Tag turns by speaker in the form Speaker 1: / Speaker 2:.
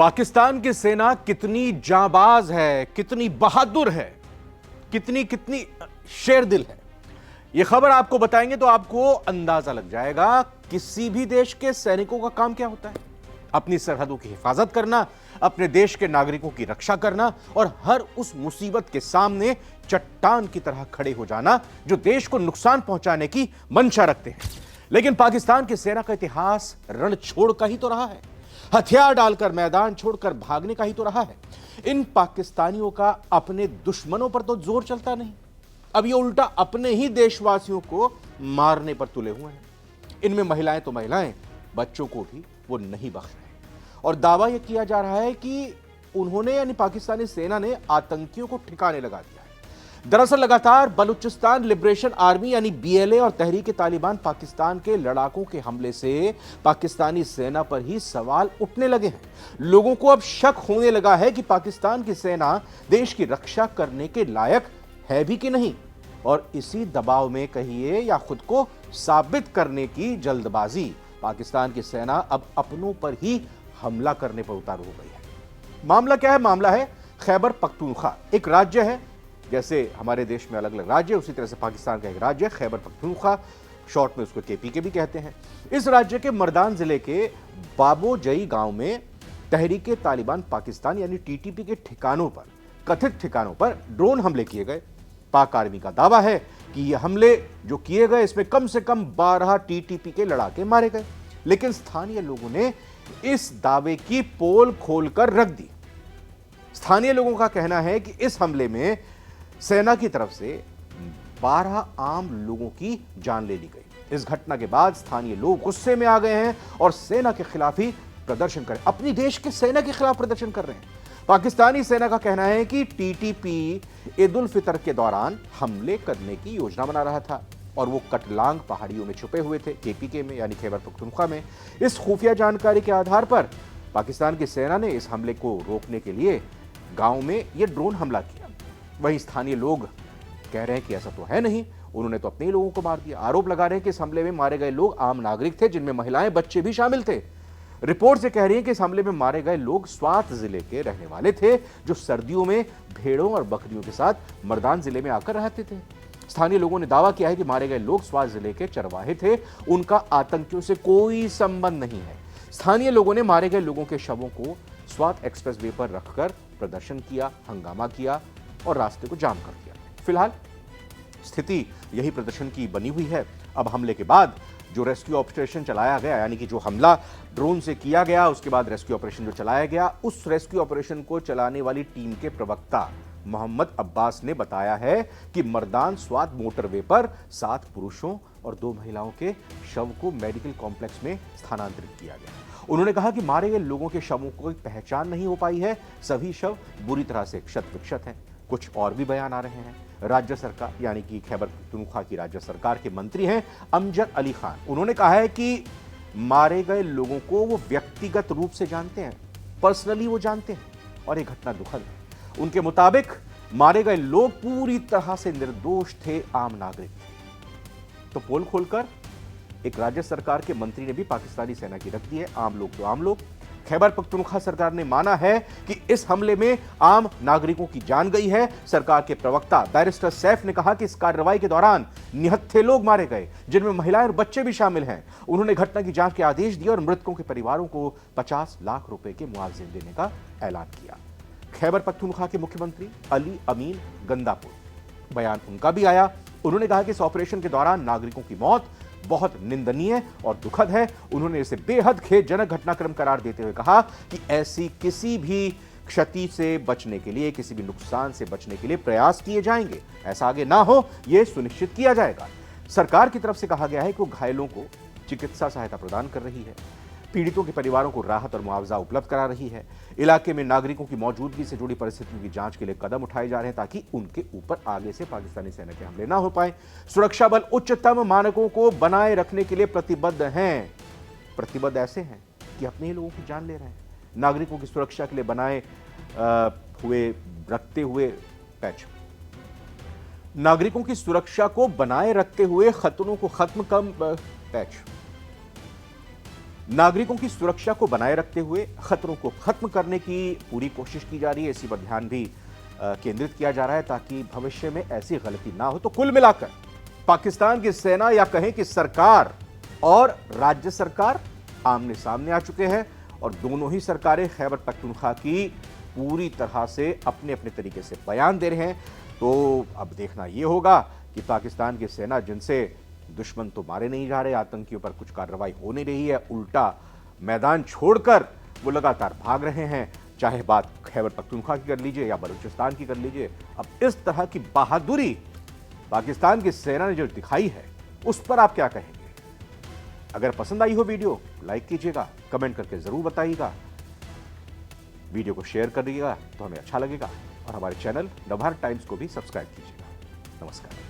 Speaker 1: पाकिस्तान की सेना कितनी जांबाज है, कितनी बहादुर है, कितनी कितनी शेरदिल है, यह खबर आपको बताएंगे तो आपको अंदाजा लग जाएगा किसी भी देश के सैनिकों का काम क्या होता है। अपनी सरहदों की हिफाजत करना, अपने देश के नागरिकों की रक्षा करना और हर उस मुसीबत के सामने चट्टान की तरह खड़े हो जाना जो देश को नुकसान पहुंचाने की मंशा रखते हैं। लेकिन पाकिस्तान की सेना का इतिहास रण छोड़ का ही तो रहा है, हथियार डालकर मैदान छोड़कर भागने का ही तो रहा है। इन पाकिस्तानियों का अपने दुश्मनों पर तो जोर चलता नहीं, अब ये उल्टा अपने ही देशवासियों को मारने पर तुले हुए हैं। इनमें महिलाएं तो महिलाएं, बच्चों को भी वो नहीं बख्श रहे और दावा यह किया जा रहा है कि उन्होंने यानी पाकिस्तानी सेना ने आतंकियों को ठिकाने लगा दिया है। दरअसल लगातार बलूचिस्तान लिबरेशन आर्मी यानी बीएलए और तहरीक तालिबान पाकिस्तान के लड़ाकों के हमले से पाकिस्तानी सेना पर ही सवाल उठने लगे हैं। लोगों को अब शक होने लगा है कि पाकिस्तान की सेना देश की रक्षा करने के लायक है भी कि नहीं, और इसी दबाव में कहिए या खुद को साबित करने की जल्दबाजी पाकिस्तान की सेना अब अपनों पर ही हमला करने पर उतारू हो गई है। मामला क्या है? मामला है खैबर पख्तूनख्वा। एक राज्य है, जैसे हमारे देश में अलग अलग राज्य, उसी तरह से पाकिस्तान का एक राज्य है खैबर पख्तूनख्वा, शॉर्ट में उसको केपीके भी कहते हैं। इस राज्य के मर्दान जिले के बाबोजई गांव में तहरीक तालिबान पाकिस्तान यानी टीटीपी के ठिकानों पर, कथित ठिकानों पर ड्रोन हमले किए गए। पाक आर्मी का दावा है कि ये हमले जो किए गए इसमें कम से कम 12 टीटीपी के लड़ाके मारे गए, लेकिन स्थानीय लोगों ने इस दावे की पोल खोलकर रख दी। स्थानीय लोगों का कहना है कि इस हमले में सेना की तरफ से 12 आम लोगों की जान ले ली गई। इस घटना के बाद स्थानीय लोग गुस्से में आ गए हैं और सेना के खिलाफ ही प्रदर्शन कर, अपनी देश के सेना के खिलाफ प्रदर्शन कर रहे हैं। पाकिस्तानी सेना का कहना है कि टीटीपी ईद उल फितर के दौरान हमले करने की योजना बना रहा था और वो कटलांग पहाड़ियों में छुपे हुए थे, केपीके में यानी खैबर पख्तूनख्वा में। इस खुफिया जानकारी के आधार पर पाकिस्तान की सेना ने इस हमले को रोकने के लिए गांव में यह ड्रोन हमला किया। वहीं स्थानीय लोग कह रहे हैं कि ऐसा तो है नहीं, उन्होंने तो अपने ही लोगों को मार दिया। आरोप लगा रहे हैं कि इस हमले में मारे गए लोग आम नागरिक थे, जिनमें महिलाएं, बच्चे भी शामिल थे। रिपोर्ट से कह रही है कि इस हमले में मारे गए लोग स्वात जिले के रहने वाले थे, जो सर्दियों में भेड़ों और बकरियों के साथ मर्दान जिले में आकर रहते थे। स्थानीय लोगों ने दावा किया है कि मारे गए लोग स्वात जिले के चरवाहे थे, उनका आतंकियों से कोई संबंध नहीं है। स्थानीय लोगों ने मारे गए लोगों के शवों को स्वात एक्सप्रेस वे पर रखकर प्रदर्शन किया, हंगामा किया और रास्ते को जाम कर दिया। फिलहाल स्थिति यही प्रदर्शन की बनी हुई है। अब हमले के बाद जो रेस्क्यू ऑपरेशन चलाया गया, यानी कि जो हमला ड्रोन से किया गया, उसके बाद रेस्क्यू ऑपरेशन जो चलाया गया, उस रेस्क्यू ऑपरेशन को चलाने वाली टीम के प्रवक्ता मोहम्मद अब्बास ने बताया है कि मर्दान स्वात मोटरवे पर 7 पुरुषों और 2 महिलाओं के शव को मेडिकल कॉम्प्लेक्स में स्थानांतरित किया गया। उन्होंने कहा कि मारे गए लोगों के शवों को कोई पहचान नहीं हो पाई है, सभी शव बुरी तरह से क्षत विक्षत हैं। कुछ और भी बयान आ रहे हैं। राज्य सरकार यानी कि खैबर पख्तूनख्वा की राज्य सरकार के मंत्री हैं अमजद अली खान, उन्होंने कहा है कि मारे गए लोगों को वो व्यक्तिगत रूप से जानते हैं, पर्सनली वो जानते हैं और ये घटना दुखद है। उनके मुताबिक मारे गए लोग पूरी तरह से निर्दोष थे, आम नागरिक थे। तो पोल खोलकर एक राज्य सरकार के मंत्री ने भी पाकिस्तानी सेना की रख दी है। आम लोग तो आम लोग। खैबर पख्तूनख्वा सरकार ने माना है कि इस हमले में आम नागरिकों की जान गई है। सरकार के प्रवक्ता बैरिस्टर सैफ ने कहा कि इस कार्रवाई के दौरान निहत्थे लोग मारे गए, जिनमें महिलाएं और बच्चे भी शामिल हैं। उन्होंने घटना की जांच के आदेश दिए और मृतकों के परिवारों को 50 लाख रुपए के मुआवजे देने का ऐलान किया। खैबर पख्तूनख्वा के मुख्यमंत्री अली अमीन गंदापुर, बयान उनका भी आया। उन्होंने कहा कि इस ऑपरेशन के दौरान नागरिकों की मौत बहुत निंदनीय और दुखद है। उन्होंने इसे बेहद खेदजनक घटनाक्रम करार देते हुए कहा कि ऐसी किसी भी क्षति से बचने के लिए, किसी भी नुकसान से बचने के लिए प्रयास किए जाएंगे। ऐसा आगे ना हो, यह सुनिश्चित किया जाएगा। सरकार की तरफ से कहा गया है कि वो घायलों को चिकित्सा सहायता प्रदान कर रही है, पीड़ितों के परिवारों को राहत और मुआवजा उपलब्ध करा रही है। इलाके में नागरिकों की मौजूदगी से जुड़ी परिस्थितियों की जांच के लिए कदम उठाए जा रहे हैं ताकि उनके ऊपर आगे से पाकिस्तानी सेना के हमले ना हो पाए। सुरक्षा बल उच्चतम मानकों को बनाए रखने के लिए प्रतिबद्ध हैं। प्रतिबद्ध ऐसे हैं कि अपने ही लोगों की जान ले रहे हैं। नागरिकों की सुरक्षा के लिए बनाए हुए रखते हुए पैच, नागरिकों की सुरक्षा को बनाए रखते हुए खतरों को खत्म कम पैच, नागरिकों की सुरक्षा को बनाए रखते हुए खतरों को खत्म करने की पूरी कोशिश की जा रही है। इसी पर ध्यान भी केंद्रित किया जा रहा है ताकि भविष्य में ऐसी गलती ना हो। तो कुल मिलाकर पाकिस्तान की सेना या कहें कि सरकार और राज्य सरकार आमने सामने आ चुके हैं और दोनों ही सरकारें खैबर पख्तूनख्वा की पूरी तरह से अपने अपने तरीके से बयान दे रहे हैं। तो अब देखना यह होगा कि पाकिस्तान की सेना, जिनसे दुश्मन तो मारे नहीं जा रहे, आतंकियों पर कुछ कार्रवाई हो नहीं रही है, उल्टा मैदान छोड़कर वो लगातार भाग रहे हैं, चाहे बात खैबर पख्तूनख्वा की कर लीजिए या बलूचिस्तान की कर लीजिए। अब इस तरह की बहादुरी पाकिस्तान की सेना ने जो दिखाई है उस पर आप क्या कहेंगे? अगर पसंद आई हो वीडियो, लाइक कीजिएगा, कमेंट करके जरूर बताइएगा, वीडियो को शेयर करिएगा तो हमें अच्छा लगेगा और हमारे चैनल नवभारत टाइम्स को भी सब्सक्राइब कीजिएगा। नमस्कार।